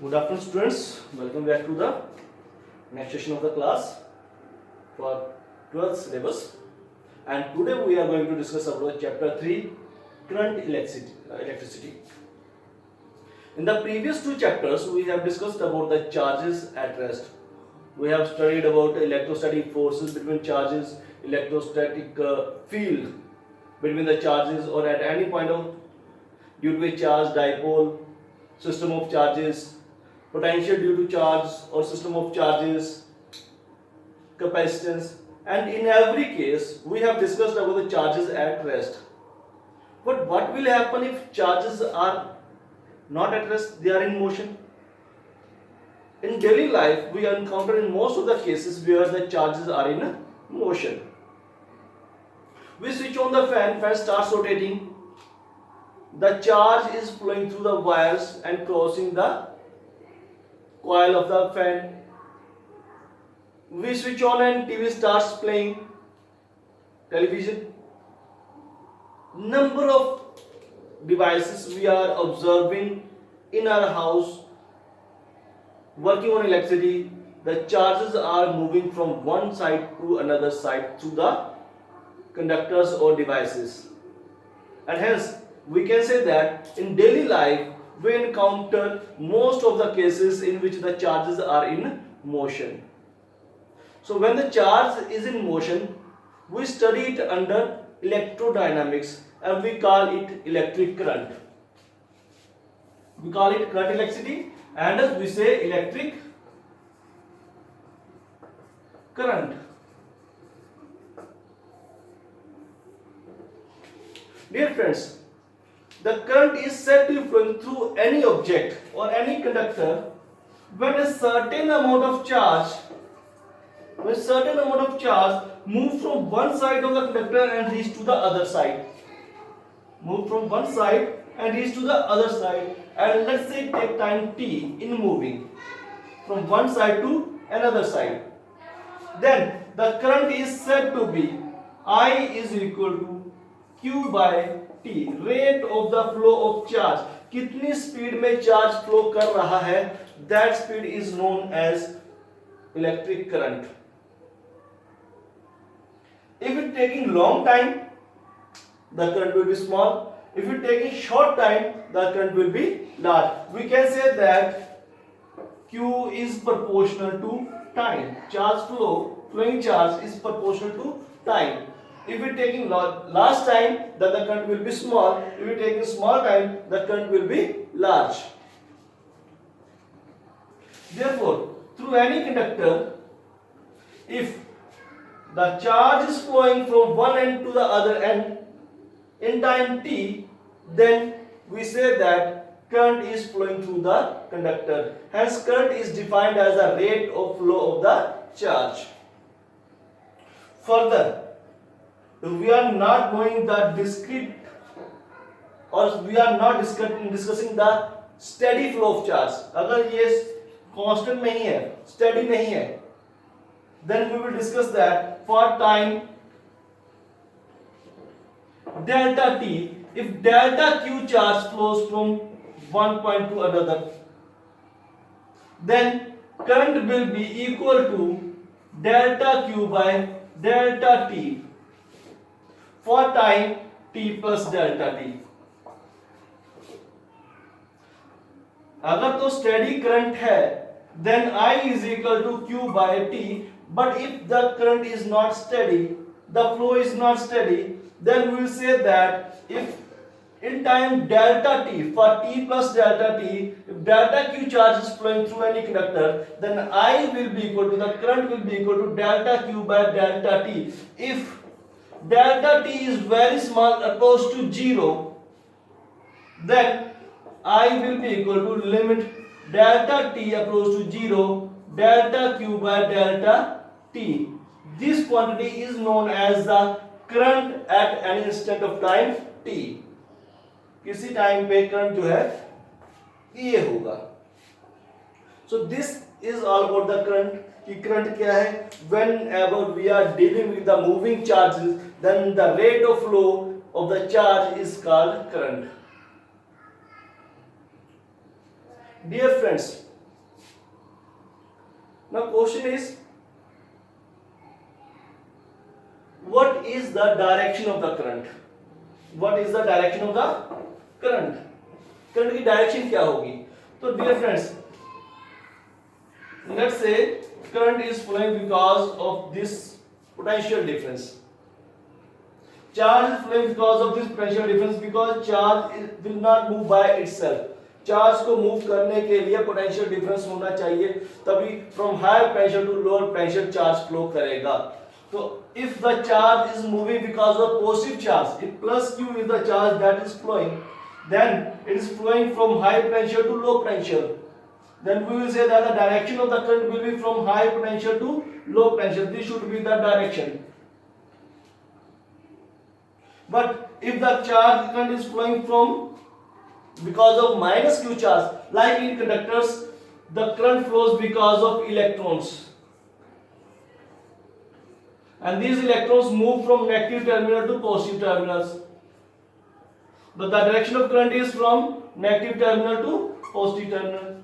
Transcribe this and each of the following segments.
Good afternoon, students. Welcome back to the next session of the class for 12th syllabus. And today we are going to discuss about chapter 3, current electricity. In the previous two chapters, we have discussed about the charges at rest. We have studied about electrostatic forces between charges, electrostatic field between the charges or at any point of due to a charge dipole, system of charges, potential due to charge or system of charges, capacitance, and in every case we have discussed about the charges at rest. But what will happen if charges are not at rest, they are in motion? In daily life we encounter in most of the cases where the charges are in motion. We switch on the fan starts rotating, the charge is flowing through the wires and crossing the coil of the fan. We switch on and TV starts playing television. Number of devices we are observing in our house working on electricity, the charges are moving from one side to another side through the conductors or devices. And hence we can say that in daily life we encounter most of the cases in which the charges are in motion. So when the charge is in motion, we study it under electrodynamics and we call it electric current. We call it current electricity and as we say electric current. Dear friends, the current is said to be flowing through any object or any conductor when a certain amount of charge moves from one side of the conductor and reach to the other side. Move from one side and reach to the other side, and let's say take time t in moving from one side to another side. Then the current is said to be I is equal to Q by T, rate of the flow of charge. कितनी speed में charge flow कर रहा है, that speed is known as electric current. If it taking long time, the current will be small. If it taking short time, the current will be large. We can say that Q is proportional to time. Flowing charge is proportional to time. If it taking last time, then the current will be small. If it taking small time, the current will be large. Therefore, through any conductor, if the charge is flowing from one end to the other end in time t, then we say that current is flowing through the conductor. Hence, current is defined as the rate of flow of the charge. Further, we are not knowing the discrete or we are not discussing the steady flow of charge. अगर ये constant नहीं है, steady नहीं है, then we will discuss that for time delta t, if delta q charge flows from one point to another, then current will be equal to delta q by delta t for time t plus delta t. अगर तो steady current है, then I is equal to q by t. But if the current is not steady, the flow is not steady, then we will say that if in time delta t, for t plus delta t, if delta q charge is flowing through any conductor, then I will be equal to, the current will be equal to delta q by delta t. If delta t is very small, approach to 0, then I will be equal to limit delta t approach to 0, delta q by delta t. This quantity is known as the current at an instant of time t. किसी time पे current जो है ये होगा. So this is all about the current. कि current क्या है? Whenever we are dealing with the moving charges, then the rate of flow of the charge is called current. Dear friends, Now question is, what is the direction of the current? What is the direction of the current? Current की direction क्या होगी? तो dear friends, let's say current is flowing because of this potential difference. Charge is flowing because of this potential difference, because charge will not move by itself. Charge को move करने के लिए potential difference होना चाहिए, तभी from higher potential to lower potential charge flow करेगा. तो if the charge is moving because of positive charge, if plus q is the charge that is flowing, then it is flowing from high potential to low potential. Then we will say that the direction of the current will be from high potential to low potential. This should be the direction. But if the charge current is flowing from because of minus q charge, like in conductors, the current flows because of electrons, and these electrons move from negative terminal to positive terminals. But the direction of current is from negative terminal to positive terminal.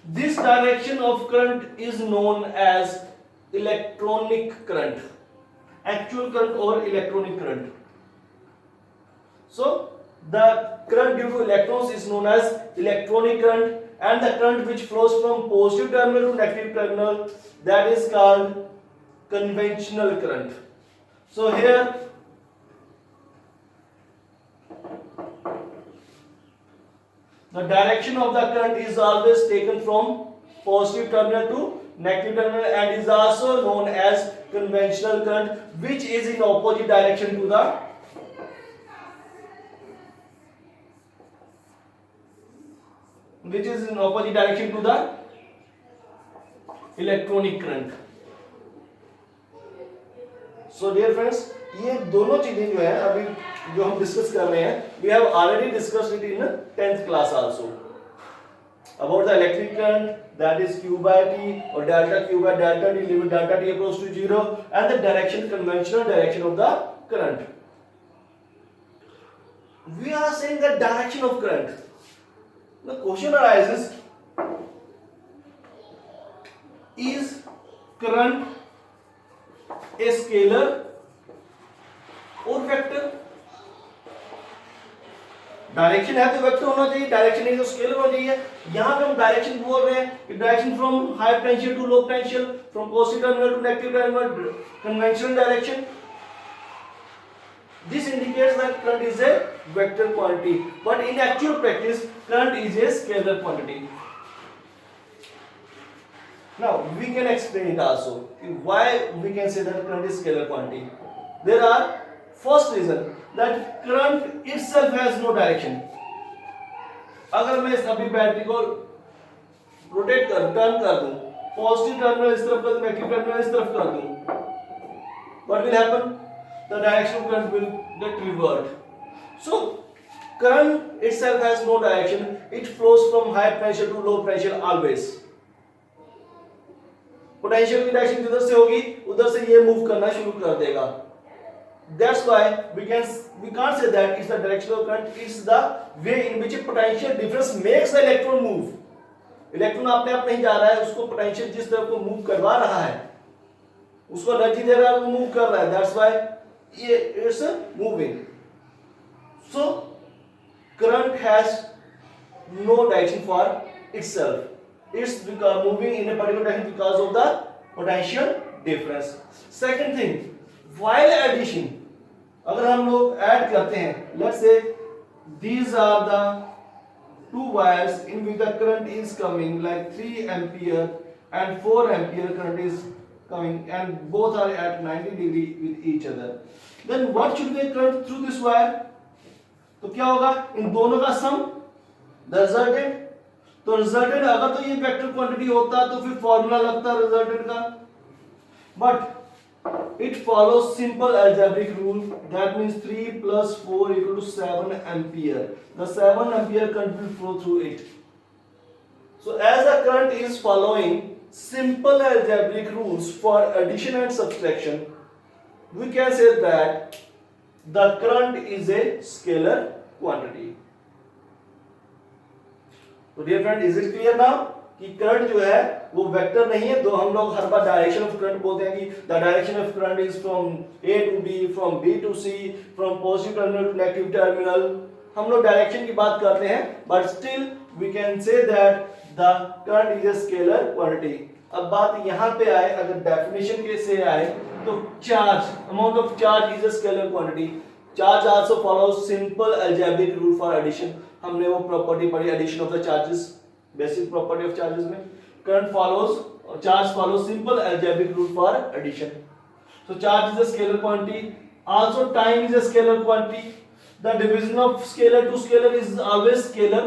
This direction of current is known as electronic current, actual current or electronic current. So the current due to electrons is known as electronic current, and the current which flows from positive terminal to negative terminal, that is called conventional current. So here the direction of the current is always taken from positive terminal to negative terminal, and is also known as conventional current, which is in opposite direction to the electronic current. So dear friends, ये दोनों चीजें जो है अभी जो हम discuss कर रहे हैं, we have already discussed it in 10th class also about the electric current, that is q by t or delta q by delta t, limit delta t equals to 0, and the direction, conventional direction of the current. We are saying the direction of current. The question arises, is current a scalar और vector? Direction है तो vector होना चाहिए, direction नहीं तो scalar होना चाहिए. यहां पे हम डायरेक्शन बोल रहे हैं कि direction from high potential to low potential, from positive terminal to negative terminal, conventional direction. This indicates that current is a vector quantity, but in actual practice, current is a scalar quantity. Now we can explain it also. Why we can say that current is scalar quantity? There are first reason that current itself has no direction. अगर मैं अभी battery को rotate कर turn कर दूं, positive terminal इस तरफ कर दूं, नेगेटिव टर्मिनल इस तरफ कर दूं, what will happen? The direction of current will get reversed. So current itself has no direction. It flows from high potential to low potential always. Potential की डायरेक्शन जिधर से होगी उधर से ये मूव करना शुरू कर देगा. That's why we can't say that it's the direction of current. It's the way in which potential difference makes the electron move. Electron अपने आप नहीं जा रहा है, उसको पोटेंशियल जिस तरफ को मूव करवा रहा है, उसको एनर्जी दे रहा है, वो मूव कर रहा है. That's why it's moving. So current has no direction for itself. It's moving in a particular direction because of the potential difference. Second thing, while addition, अगर हम लोग ऐड करते हैं, let's say these are the two wires in which the current is coming, like 3 ampere and 4 ampere current is coming, and both are at 90 degree with each other. Then what should be the current through this wire? तो क्या होगा, इन दोनों का सम, the resultant. तो resultant अगर तो ये vector quantity होता तो फिर फॉर्मूला लगता रिजल्टेंट का, but it follows simple algebraic rule, that means 3 + 4 = 7 ampere. The 7 ampere current will flow through it. So as the current is following simple algebraic rules for addition and subtraction, we can say that the current is a scalar quantity. So dear friend, is it clear now? कि current जो है वो vector नहीं है। दो हम लोग हर बार डायरेक्शन ऑफ करंट बोलते हैं कि the direction of current is from A to B, from B to C, from positive terminal to negative terminal. हम लोग डायरेक्शन की बात करते हैं, but still we can say that the current is a scalar quantity. अब बात यहाँ पे आए, अगर डेफिनेशन के से आए तो charge, amount of charge is a scalar quantity. Charge also follows simple algebraic rule for addition. हमने वो प्रॉपर्टी पढ़ी addition of the charges, basic property of charges में current follows charge follows simple algebraic rule for addition. So charge is a scalar quantity. Also time is a scalar quantity. The division of scalar to scalar is always scalar.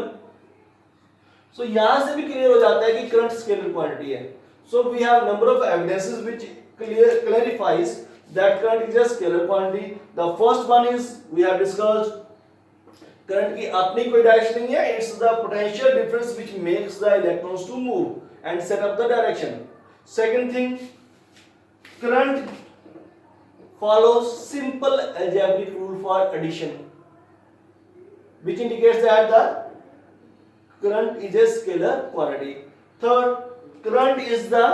So यहाँ से भी clear हो जाता है कि current scalar quantity है. So we have number of evidences which clarifies that current is a scalar quantity. The first one is we have discussed current की अपनी कोई डायरेक्शन नहीं है. It's the potential difference which makes the electrons to move and set up the direction. Second thing, current follows simple algebraic rule for addition, which indicates that the current is a scalar quantity. Third, current is the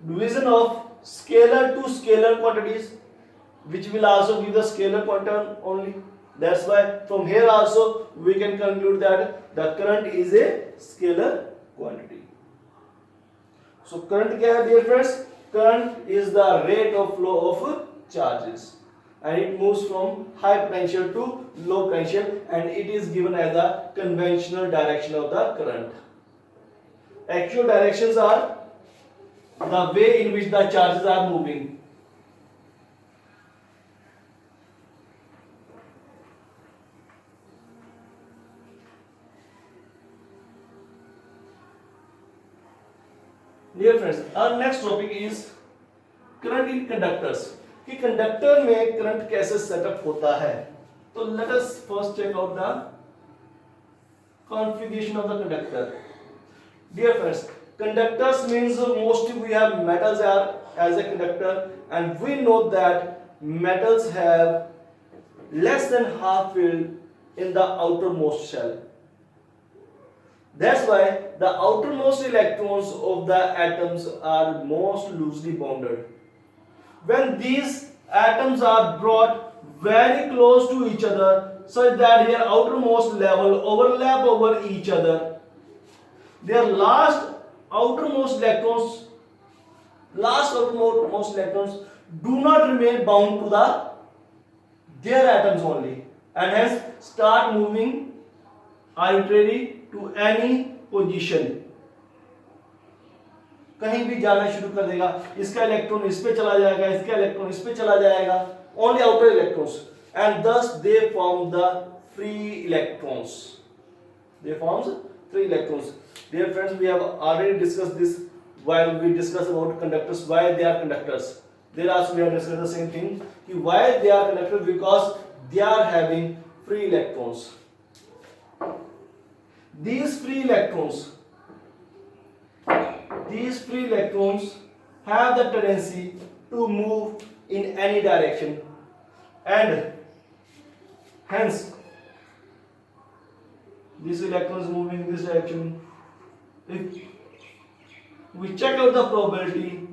division of scalar to scalar quantities, which will also give the scalar quantum only. That's why from here also we can conclude that the current is a scalar quantity. So current क्या है dear friends? Current is the rate of flow of charges and it moves from high potential to low potential and it is given as the conventional direction of the current. Actual directions are the way in which the charges are moving. Dear friends, our next topic is current in conductors. कि conductor में current कैसे setup होता है. तो let us first check out the configuration of the conductor. Dear friends, conductors means mostly we have metals are as a conductor and we know that metals have less than half filled in the outermost shell. That's why the outermost electrons of the atoms are most loosely bounded. When these atoms are brought very close to each other such that their outermost level overlap over each other, their last outermost electrons do not remain bound to their atoms only and hence start moving arbitrarily to any position. कहीं भी जाना शुरू कर देगा. इसका electron इस पे चला जाएगा, इसका इलेक्ट्रॉन इस पे चला जाएगा. Only outer electrons, and thus they form the free electrons. They forms free electrons. Dear friends, we have already discussed this while we discuss about conductors. Why they are conductors? There also we have discussed the same thing. Why they are conductors? Because they are having free electrons. These free electrons have the tendency to move in any direction and hence this electron is moving in this direction. If we check out the probability,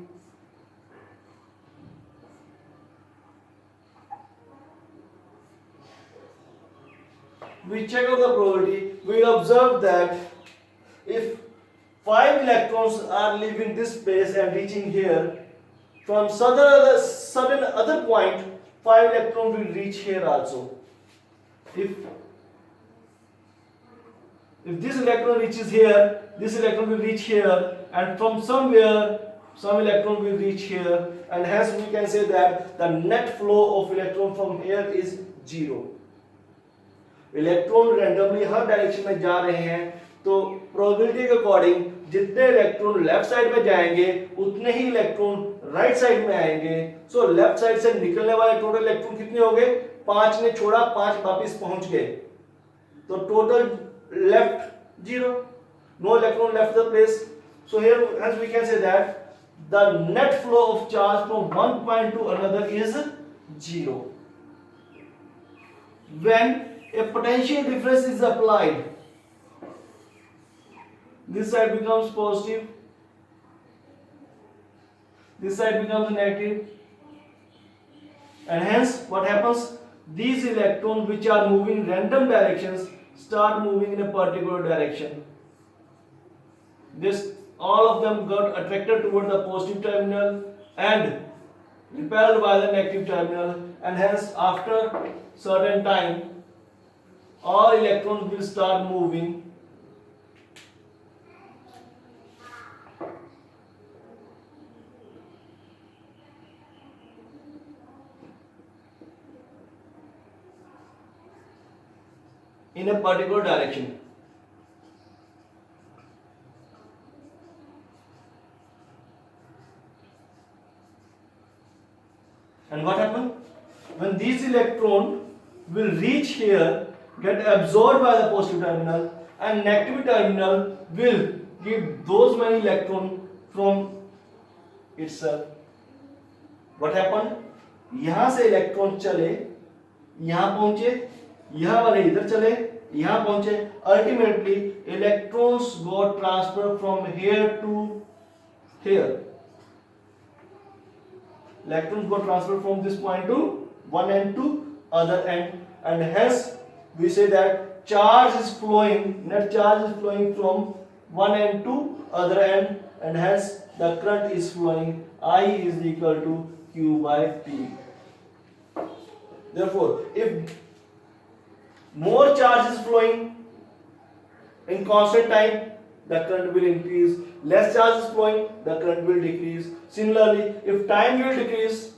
we will observe that if 5 electrons are leaving this space and reaching here, from certain other point 5 electrons will reach here also. If this electron reaches here, this electron will reach here, and from somewhere some electron will reach here, and hence we can say that the net flow of electron from here is 0. Electron randomly her direction में जा रहे हैं, तो probability के according जितने electron left side में जाएंगे उतने ही इलेक्ट्रॉन राइट साइड में आएंगे. सो लेफ्ट साइड से निकलने वाले टोटल इलेक्ट्रॉन कितने हो गए? 5 ने छोड़ा, 5 वापस पहुंच गए, तो total left 0. No electron left the place. So here hence we can say that the net flow of charge from one point to another is 0. When a potential difference is applied, this side becomes positive, this side becomes negative, and hence what happens, these electrons which are moving in random directions start moving in a particular direction. This all of them got attracted toward the positive terminal and repelled by the negative terminal, and hence after certain time all electrons will start moving in a particular direction. And what happens? When these electrons will reach here, get absorbed by the positive terminal, and negative terminal will give those many electrons from itself. What happened? यहाँ से electron चले, यहाँ पहुंचे, यहाँ वाले इधर चले, यहाँ पहुंचे. Ultimately, electrons got transferred from here to here. Electrons got transferred from this point to one end to other end, and hence we say that charge is flowing, net charge is flowing from one end to other end, and hence the current is flowing. I is equal to Q by T. Therefore, if more charge is flowing in constant time, the current will increase. Less charge is flowing, the current will decrease. Similarly, if time will decrease,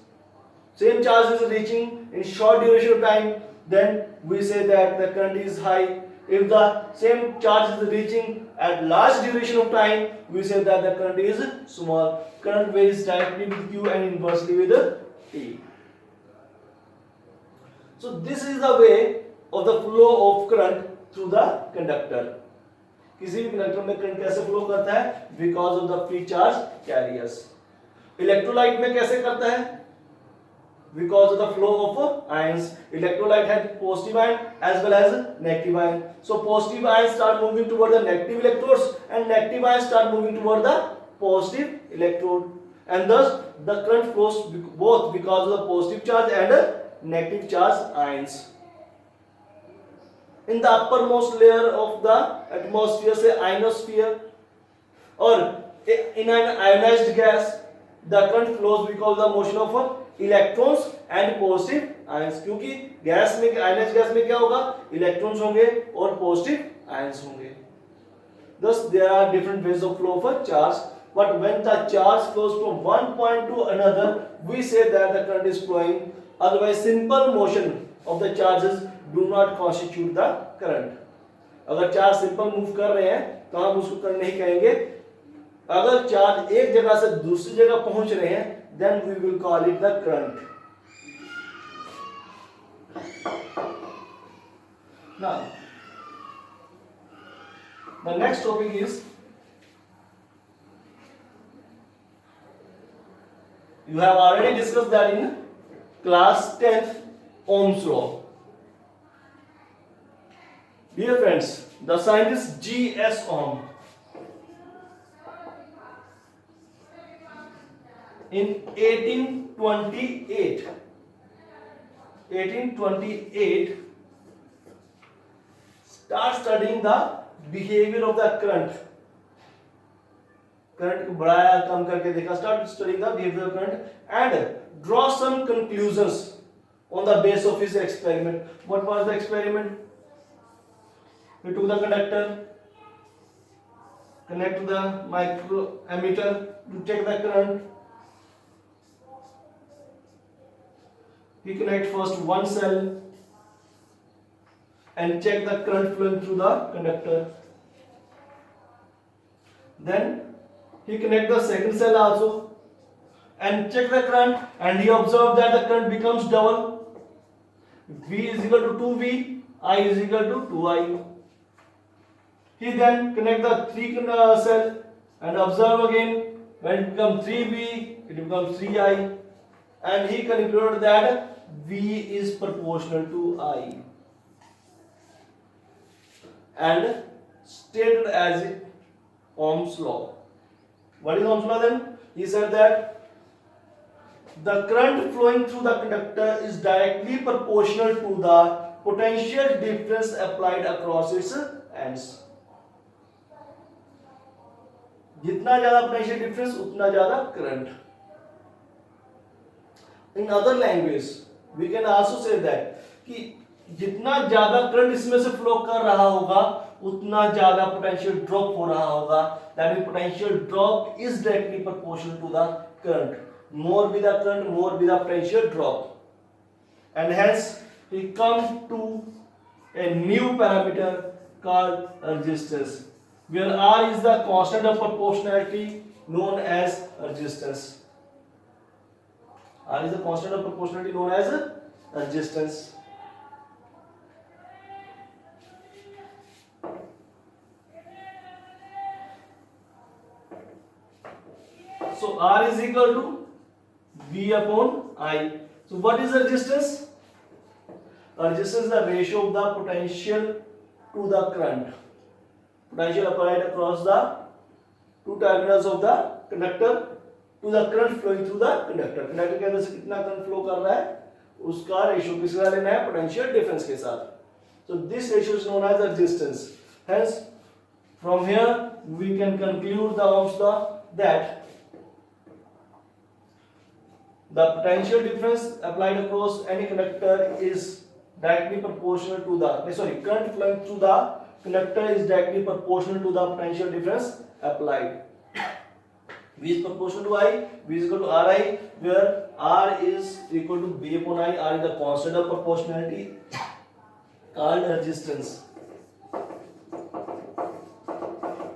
same charge is reaching in short duration of time, then we say that the current is high. If the same charge is reaching at large duration of time, we say that the current is small. Current varies directly with Q and inversely with T. So this is the way of the flow of current through the conductor. किसी भी conductor में current कैसे flow करता है? Because of the free charge carriers. Electrolyte में कैसे करता है? because of the flow of ions. Electrolyte has positive ion as well as negative ion. So positive ions start moving toward the negative electrodes and negative ions start moving toward the positive electrode, and thus the current flows both because of the positive charge and negative charge ions. In the uppermost layer of the atmosphere, say ionosphere, or in an ionized gas, the current flows because of the motion of electrons and positive ions. क्योंकि gas में, ionised gas में क्या होगा? Electrons होंगे और positive ions होंगे. Thus there are different ways of flow of a charge, but when the charge flows from one point to another, we say that the current is flowing. Otherwise simple motion of the charges do not constitute the current. अगर charge simple move कर रहे हैं तो हम उसको current नहीं कहेंगे. अगर चार्ज एक जगह से दूसरी जगह पहुंच रहे हैं, then we will call it the current. Now, the next topic is, you have already discussed that in class 10th, Ohm's law. Dear friends, the scientist G.S. Ohm in 1828 start studying the behavior of the current. Current को बढ़ाया कम करके देखा, start studying the behavior of current and draw some conclusions on the basis of his experiment. What was the experiment? He took the conductor, connect to the microammeter to check the current. He connect first one cell and check the current flowing through the conductor. Then he connect the second cell also and check the current, and he observed that the current becomes double. V is equal to 2V, I is equal to 2I. He then connect the three cell and observe again. When it becomes 3V, it becomes 3I, and he concluded that V is proportional to I, and stated as Ohm's law. What is Ohm's law then? He said that the current flowing through the conductor is directly proportional to the potential difference applied across its ends. जितना ज्यादा potential difference उतना ज्यादा current. In other language we can also say that कि जितना ज्यादा current इसमें से flow कर रहा होगा उतना ज्यादा पोटेंशियल ड्रॉप हो रहा होगा. That means potential drop is directly proportional to the current. More be the current, more be the potential drop, and hence we come to a new parameter called resistance, where R is the constant of proportionality known as resistance. R is the constant of proportionality known as resistance. So R is equal to V upon I. So what is the resistance? Resistance is the ratio of the potential to the current. Potential applied across the two terminals of the conductor to the current flowing through the conductor. Conductor के अंदर से कितना current flow कर रहा है उसका ratio किसके साथ लेना है? पोटेंशियल डिफरेंस के साथ. So this ratio is known as resistance. Hence from here we can conclude the Ohm's law that the potential difference applied across any conductor is directly proportional to the current flowing through the conductor is directly proportional to the potential difference applied. V is proportional to I, V is equal to Ri, where R is equal to V upon I. R is the constant of proportionality called resistance.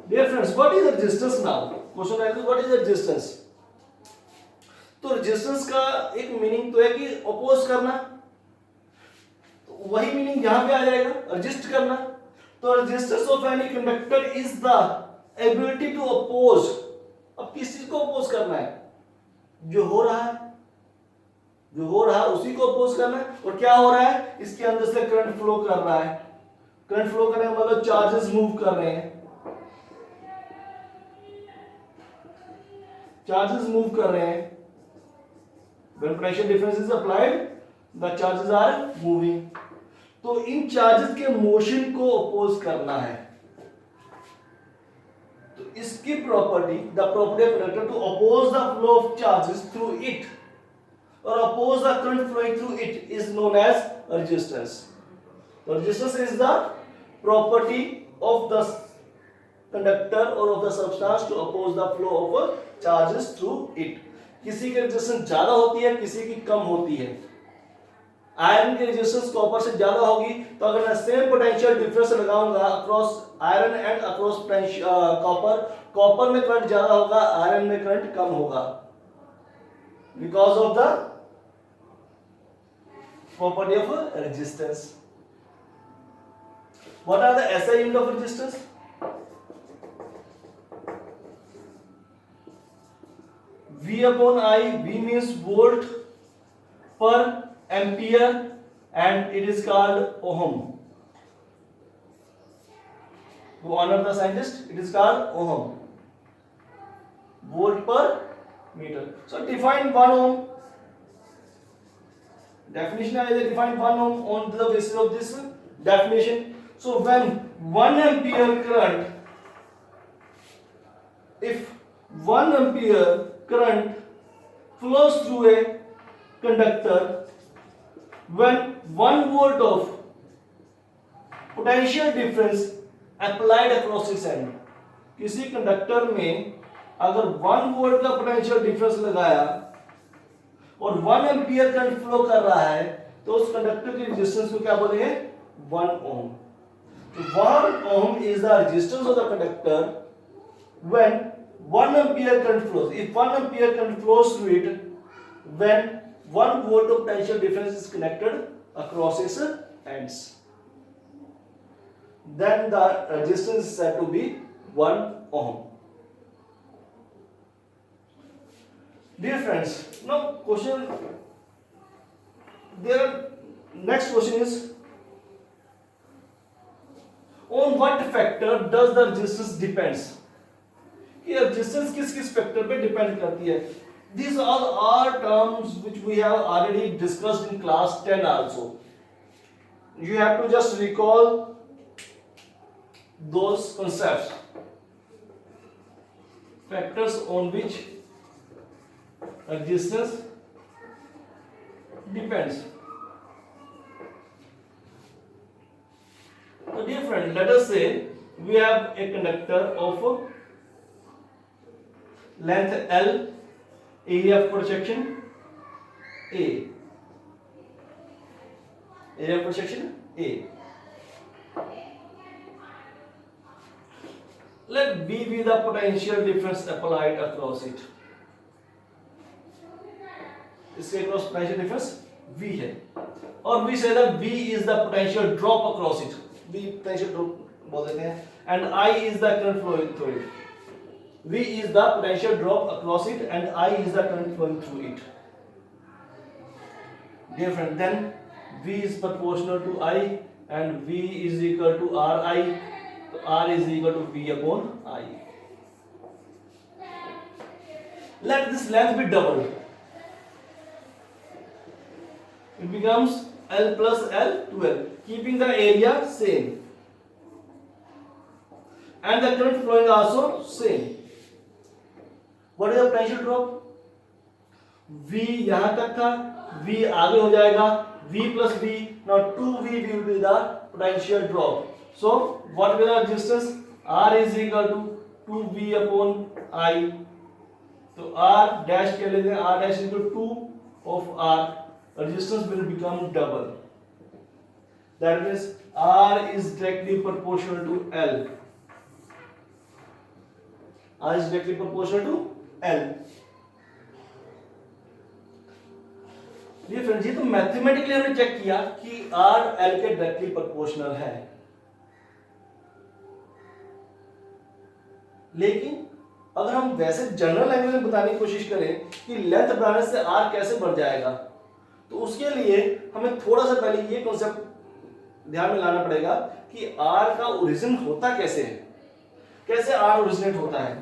Dear friends, what is resistance now? Question is what is resistance? तो resistance का एक meaning तो है कि oppose करना, तो वही meaning यहां पे आ जाएगा, रेजिस्ट करना. तो resistance of any conductor is the ability to oppose. अब किस चीज को अपोज करना है? जो हो रहा है, जो हो रहा है उसी को अपोज करना है. और क्या हो रहा है? इसके अंदर से करंट फ्लो कर रहा है. करंट फ्लो करने का मतलब चार्जेस मूव कर रहे हैं, चार्जेस मूव कर रहे हैं. When potential difference is applied, the charges are moving. तो इन चार्जेस के मोशन को अपोज करना है. तो इसकी property, the property of conductor to oppose the flow of charges through it और oppose the current flowing through it is known as resistance. तो resistance is the property of the conductor और of the substance to oppose the flow of charges through it. किसी की resistance ज्यादा होती है, किसी की कम होती है. आयरन की रेजिस्टेंस कॉपर से ज्यादा होगी, तो अगर मैं सेम पोटेंशियल डिफरेंस लगाऊंगा across iron and across copper, copper में करंट ज्यादा होगा, आयरन में करंट कम होगा, because of the property of resistance. What are the SI unit of resistance? V upon I, V means volt per ampere and it is called ohm. To honor the scientist, it is called ohm. Volt per meter. So define 1 ohm. Definition is define 1 ohm on the basis of this definition. So when 1 ampere current, if 1 ampere current flows through a conductor, when 1 volt of potential difference applied across its end. किसी conductor में अगर 1 volt का potential difference लगाया और 1 ampere current flow कर रहा है, तो उस कंडक्टर की रेजिस्टेंस को क्या बोलेंगे? 1 ओम. तो 1 ohm is the resistance of the conductor when 1 ampere current flows. If 1 ampere current flows through it, when 1 volt of potential difference is connected across its ends, then the resistance is said to be 1 ohm. Dear friends, now question, there next question is, on what factor does the resistance depends? कि resistance किस किस factor पे depend करती है. These all are terms which we have already discussed in class 10 also. You have to just recall those concepts. Factors on which resistance depends. So dear friend, let us say we have a conductor of length L, area of cross-section A. Area of cross-section A. Let B be the potential difference applied across it. इसके cross potential difference V है और we say that V is the potential drop across it. V potential drop बोल देते हैं and I is the current flowing through it. V is the potential drop across it and I is the current flowing through it. Dear friend, then V is proportional to I and V is equal to Ri. So R is equal to V upon I. Let this length be doubled. It becomes L plus L 12, keeping the area same and the current flowing also same. What is the potential drop? V यहाँ तक था, V आगे हो जाएगा, V plus V. Now 2V will be the potential drop. So what will the resistance? R is equal to 2V upon I. So R dash कह लेते हैं, R dash is equal to 2 of R. Resistance will become double. That means R is directly proportional to L. R is directly proportional to L. ये friends, ये तो mathematically हमने check किया कि R L के डायरेक्टली प्रोपोर्शनल है, लेकिन अगर हम वैसे जनरल लैंग्वेज में बताने की कोशिश करें कि लेंथ बढ़ाने से R कैसे बढ़ जाएगा, तो उसके लिए हमें थोड़ा सा पहले ये कॉन्सेप्ट ध्यान में लाना पड़ेगा कि R का ओरिजिन होता कैसे है, कैसे R ओरिजिनेट होता है.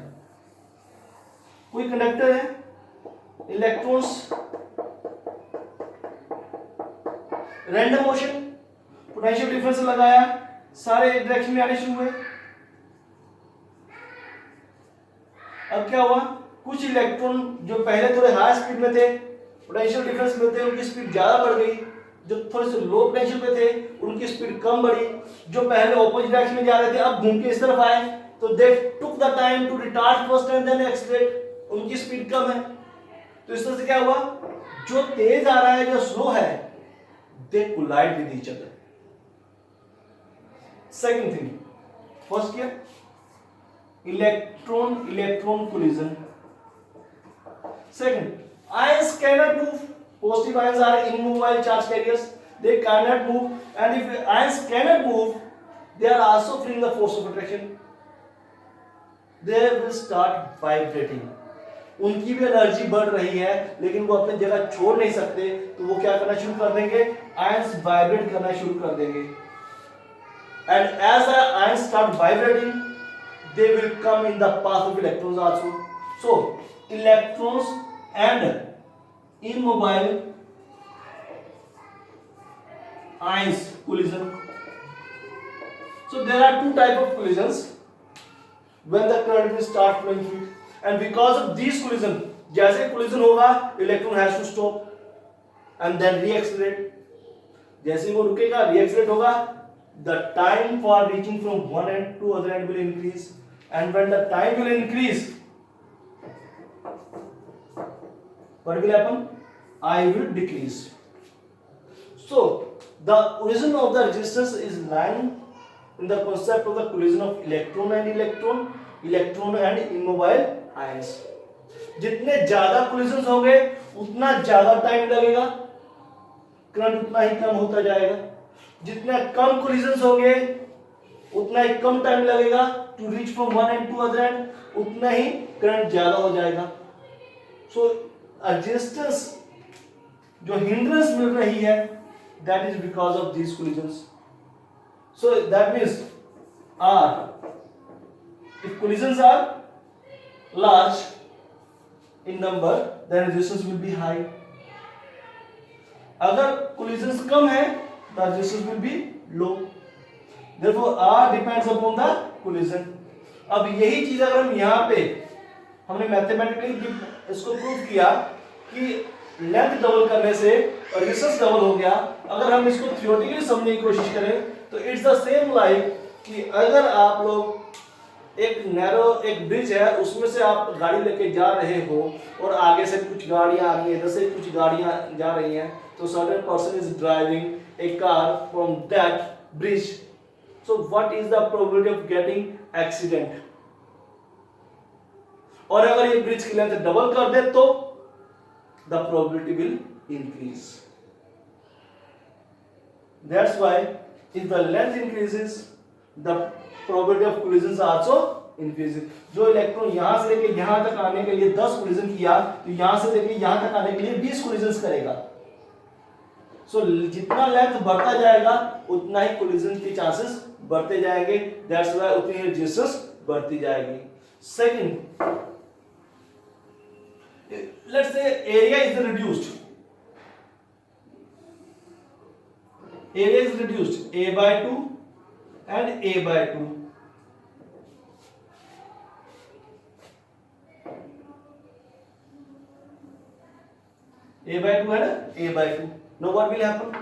कोई कंडक्टर है, electrons random motion, potential difference लगाया, सारे एक डायरेक्शन में आने शुरू हुए. अब क्या हुआ, कुछ इलेक्ट्रॉन जो पहले थोड़े हाई स्पीड में थे, पोटेंशियल डिफरेंस में थे, उनकी स्पीड ज्यादा बढ़ गई. जो थोड़े से लो पोटेंशियल पे थे उनकी स्पीड कम बढ़ी. जो पहले ऑपोजिट डायरेक्शन में जा रहे थे अब घूम के इस तरफ आए, तो they took the time to retard first and then accelerate. उनकी स्पीड कम है, तो इस तरह से क्या हुआ, जो तेज आ रहा है जो स्लो है, they collide with each other. Second thing, first क्या, electron electron collision. Second, ions cannot move. Positive ions are immobile charge carriers. They cannot move, and if ions cannot move, they are also feeling the force of attraction. They will start vibrating. उनकी भी energy बढ़ रही है, लेकिन वो अपनी जगह छोड़ नहीं सकते, तो वो क्या करना शुरू कर देंगे, आयंस वाइब्रेट करना शुरू कर देंगे. And as the ions start vibrating, they will come in the path of electrons also. So electrons and immobile ions collision. So there are two type of collisions when the current will start flowing through it, and because of these collision, जैसे collision होगा electron has to stop and then reaccelerate. जैसे ही वो रुकेगा reaccelerate होगा, the time for reaching from one end to other end will increase, and when the time will increase, what will happen, I will decrease. So the origin of the resistance is lying in the concept of the collision of electron and electron, electron and immobile ions. जितने ज्यादा collisions होंगे उतना ज्यादा time लगेगा, current उतना ही कम होता जाएगा. जितने कम collisions होंगे उतना ही कम टाइम लगेगा to reach from one end to other end, उतना ही करंट ज्यादा हो जाएगा. सो रेजिस्टेंस जो हिंड्रेंस मिल रही है, that is because of these collisions. So that means R, if collisions are large in number, then resistance will be high. अगर collisions कम है, the resistance will be low. Therefore R depends upon the collision. अब यही चीज अगर हम यहाँ पे हमने मैथमेटिकली इसको प्रूव किया कि लेंथ डबल करने से रेजिस्टेंस डबल हो गया, अगर हम इसको थ्योरेटिकली समझने की कोशिश करें तो इट्स द सेम लाइक कि अगर आप लोग एक नैरो एक ब्रिज है उसमें से आप गाड़ी लेके जा रहे हो और आगे से कुछ गाड़ियां आ रही है, इधर से कुछ गाड़ियां जा रही हैं, तो certain person is driving A car from that bridge, so what is the probability of getting accident? और अगर ये ब्रिज की लेंथ डबल कर दे तो the probability will increase. That's why if the length increases the probability of collisions also increases. जो electron यहां से लेके यहां तक आने के लिए 10 कोलिजन किया तो यहां से लेके यहां तक आने के लिए 20 कोलिजन करेगा. सो जितना लेंथ बढ़ता जाएगा उतना ही कोलिजन के चांसेस बढ़ते जाएंगे. दैट्स व्हाई उतनी ही रेजिस्टेंस बढ़ती जाएगी. Second, let's say area is reduced. Area is reduced a by 2 and a by 2. A by 2 and a by 2. Now what will happen?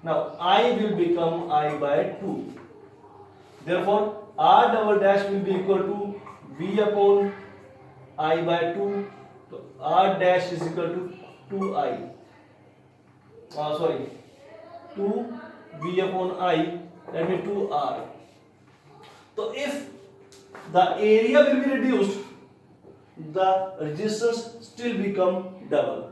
Now I will become I by 2. Therefore R double dash will be equal to V upon I by 2. So R dash is equal to 2I. Sorry, 2 V upon I, that means 2R. So if the area will be reduced, the resistance still become double.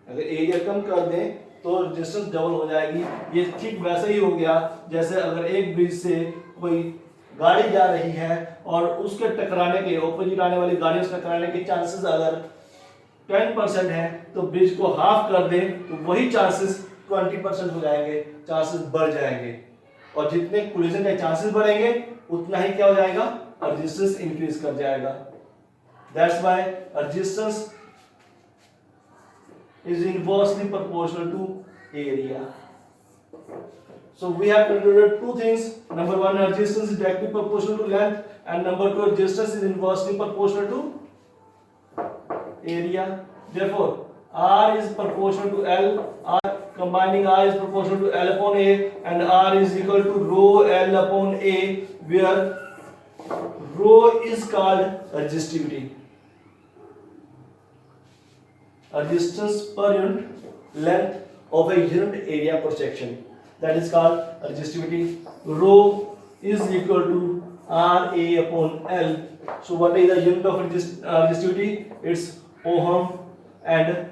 अगर area कम कर दें तो resistance double हो जाएगी. ये ठीक वैसा ही हो गया जैसे अगर एक ब्रिज से कोई गाड़ी जा रही है और उसके टकराने के ऑपोजिट आने वाली गाड़ियों से टकराने के चांसेस अगर 10% है तो ब्रिज को हाफ कर दें तो वही चांसेस 20% हो जाएंगे, चांसेस बढ़ जाएंगे. और जितने कोलिजन के चांसेस बढ़ेंगे उतना ही क्या हो जाएगा, रेजिस्टेंस इंक्रीज कर जाएगा. That's why resistance is inversely proportional to area. So we have concluded two things. Number one, resistance is directly proportional to length, and number two, resistance is inversely proportional to area. Therefore, R is proportional to L. R combining R is proportional to L upon A, and R is equal to rho L upon A, where rho is called resistivity. A distance per unit length of a unit area per section, that is called resistivity. Rho is equal to RA upon L. So what is the unit of resistivity? It's ohm and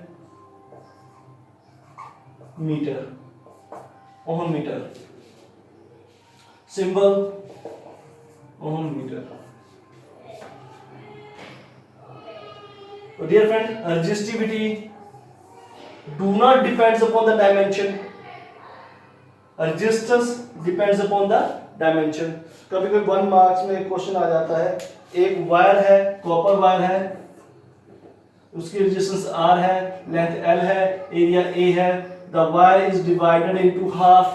meter. Ohm meter. Symbol ohm meter. So dear friend, resistivity do not depends upon the dimension. Resistance depends upon the dimension. कभी कभी 1 marks में एक question आ जाता है, एक wire है, copper wire है, उसकी रेजिस्टेंस R है, लेंथ L है, एरिया A है, the wire is divided into half,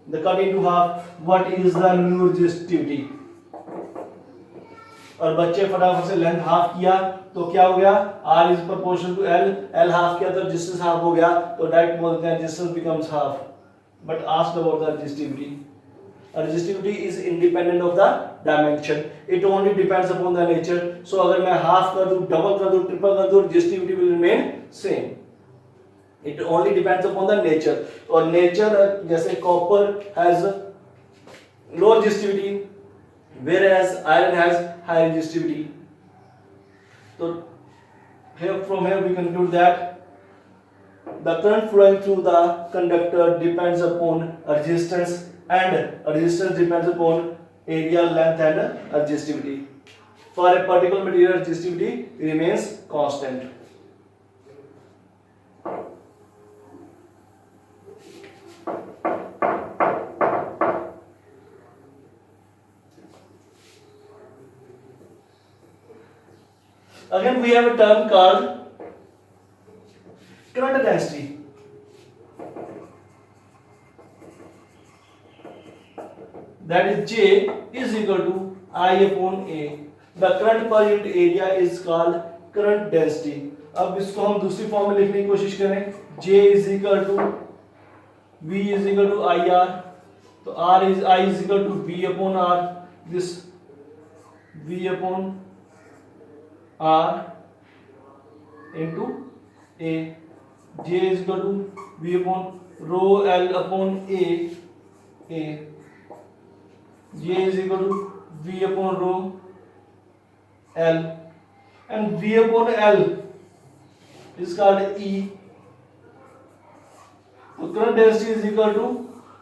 the cut into half. What is the new resistivity? और बच्चे फटाफट से लेंथ हाफ किया तो क्या हो गया, R is proportional to L. L half किया तो रेजिस्टेंस हाफ हो गया, तो डायरेक्ट बोलते हैं resistance becomes half. But ask about the resistivity. Resistivity is independent of the dimension. It only depends upon the nature. So अगर मैं half कर दूं, डबल कर दूं, ट्रिपल कर दूं, resistivity will remain same. It only depends upon the nature. और nature जैसे copper has low resistivity, whereas iron has high resistivity. So from here we conclude that the current flowing through the conductor depends upon resistance, and resistance depends upon area, length and resistivity. For a particular material, resistivity remains constant. Again, we have a term called current density. That is J is equal to I upon A. The current per unit area is called current density. अब इसको हम दूसरी form में लिखने की कोशिश करें. J is equal to V is equal to IR. तो I is equal to V upon R. This V upon R into A. J is equal to V upon rho L upon A. J is equal to V upon rho L, and V upon L is called E. So current density is equal to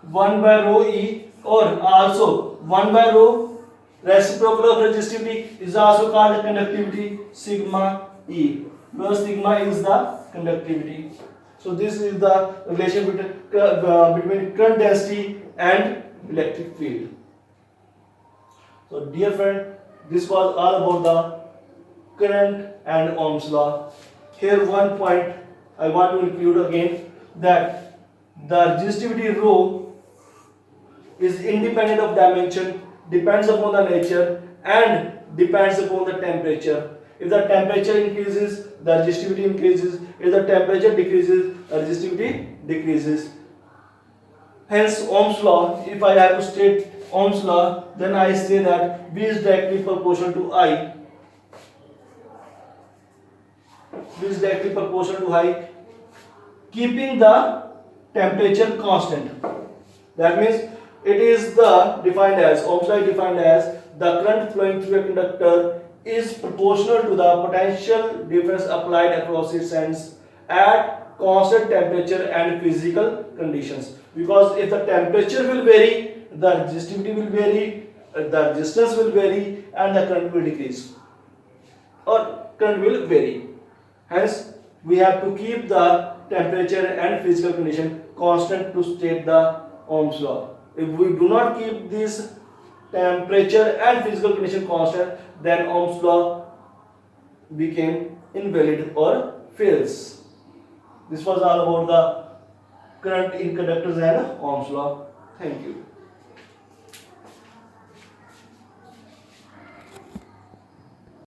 1 by rho E, or also 1 by rho reciprocal of resistivity is also called conductivity, sigma E, where sigma is the conductivity. So this is the relation between current density and electric field. So dear friend, this was all about the current and Ohm's law. Here one point I want to include again, that the resistivity rho is independent of dimension, depends upon the nature and depends upon the temperature. If the temperature increases, the resistivity increases. If the temperature decreases, the resistivity decreases. Hence Ohm's law, if I have to state Ohm's law, then I say that V is directly proportional to I. V is directly proportional to I, keeping the temperature constant. That means it is defined as, Ohm's law is defined as, the current flowing through a conductor is proportional to the potential difference applied across its ends at constant temperature and physical conditions. Because if the temperature will vary, the resistivity will vary, the resistance will vary, and the current will decrease, or current will vary. Hence, we have to keep the temperature and physical condition constant to state the Ohm's law. If we do not keep this temperature and physical condition constant, then Ohm's law became invalid or fails. This was all about the current in conductors and Ohm's law. Thank you.